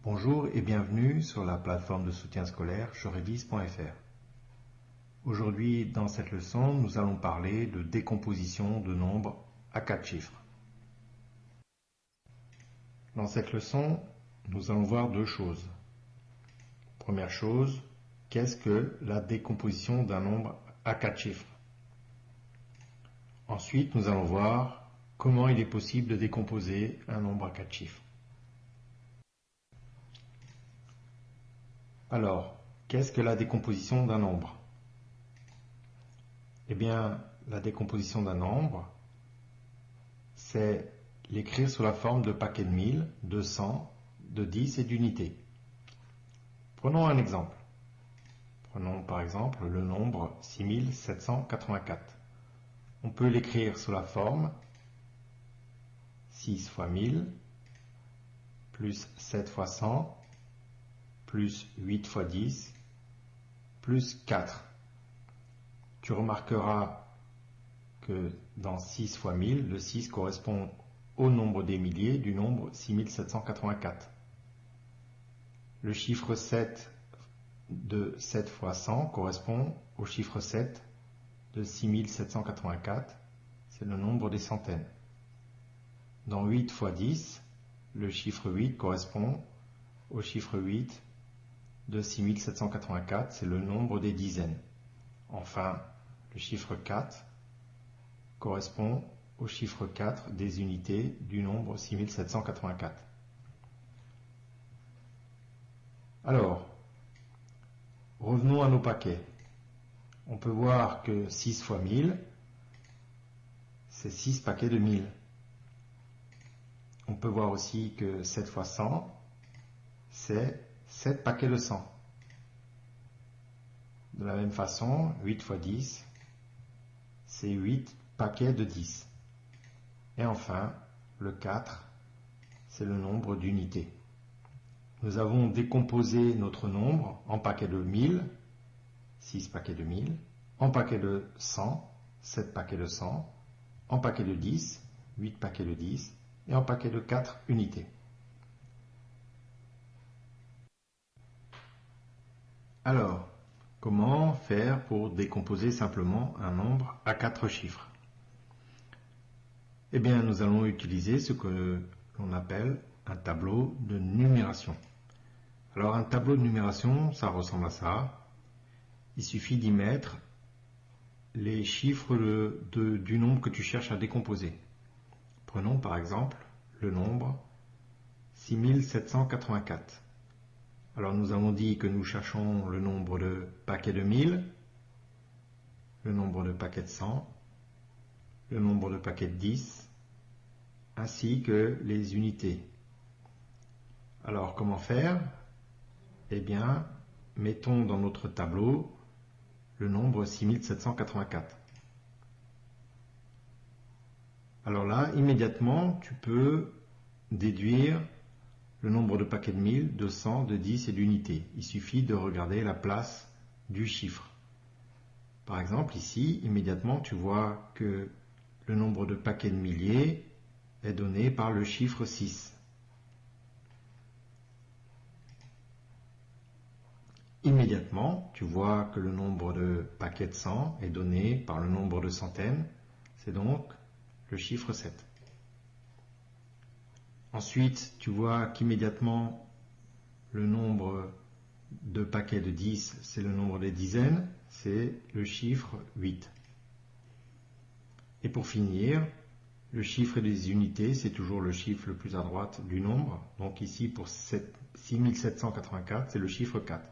Bonjour et bienvenue sur la plateforme de soutien scolaire jerevis.fr. Aujourd'hui, dans cette leçon, nous allons parler de décomposition de nombres à 4 chiffres. Dans cette leçon, nous allons voir deux choses. Première chose, qu'est-ce que la décomposition d'un nombre à 4 chiffres? Ensuite, nous allons voir comment il est possible de décomposer un nombre à 4 chiffres. Alors, qu'est-ce que la décomposition d'un nombre? Eh bien, la décomposition d'un nombre, c'est l'écrire sous la forme de paquets de 1000, de 100, de 10 et d'unités. Prenons un exemple. Prenons par exemple le nombre 6784. On peut l'écrire sous la forme 6 fois 1000, plus 7 fois 100, plus 8 fois 10, plus 4. Tu remarqueras que dans 6 fois 1000, le 6 correspond au nombre des milliers du nombre 6784. Le chiffre 7 de 7 fois 100 correspond au chiffre 7 de 6784, c'est le nombre des centaines. Dans 8 fois 10, le chiffre 8 correspond au chiffre 8 de 6784, c'est le nombre des dizaines. Enfin, le chiffre 4 correspond au chiffre 4 des unités du nombre 6784. Alors, revenons à nos paquets. On peut voir que 6 fois 1000, c'est 6 paquets de 1000. On peut voir aussi que 7 fois 100, c'est 7 paquets de 100. De la même façon, 8 fois 10, c'est 8 paquets de 10. Et enfin, le 4, c'est le nombre d'unités. Nous avons décomposé notre nombre en paquets de 1000, 6 paquets de 1000, en paquets de 100, 7 paquets de 100, en paquets de 10, 8 paquets de 10, et en paquets de 4 unités. Alors, comment faire pour décomposer simplement un nombre à 4 chiffres? Eh bien, nous allons utiliser ce que l'on appelle un tableau de numération. Alors, un tableau de numération, ça ressemble à ça. Il suffit d'y mettre les chiffres du nombre que tu cherches à décomposer. Prenons par exemple le nombre 6784. Alors, nous avons dit que nous cherchons le nombre de paquets de 1000, le nombre de paquets de 100, le nombre de paquets de 10, ainsi que les unités. Alors, comment faire? Eh bien, mettons dans notre tableau le nombre 6784. Alors là, immédiatement, tu peux déduire le nombre de paquets de 1000, de 100, de 10 et d'unités. Il suffit de regarder la place du chiffre. Par exemple, ici, immédiatement, tu vois que le nombre de paquets de milliers est donné par le chiffre 6. Immédiatement, tu vois que le nombre de paquets de 100 est donné par le nombre de centaines, c'est donc le chiffre 7. Ensuite, tu vois qu'immédiatement, le nombre de paquets de 10, c'est le nombre des dizaines, c'est le chiffre 8. Et pour finir, le chiffre des unités, c'est toujours le chiffre le plus à droite du nombre. Donc ici, pour 6784, c'est le chiffre 4.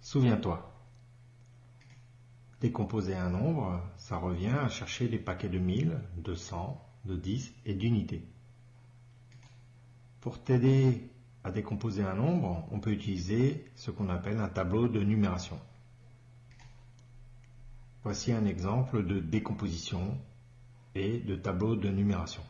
Souviens-toi, décomposer un nombre, ça revient à chercher des paquets de 1000, de 100, de 10 et d'unités. Pour t'aider à décomposer un nombre, on peut utiliser ce qu'on appelle un tableau de numération. Voici un exemple de décomposition et de tableau de numération.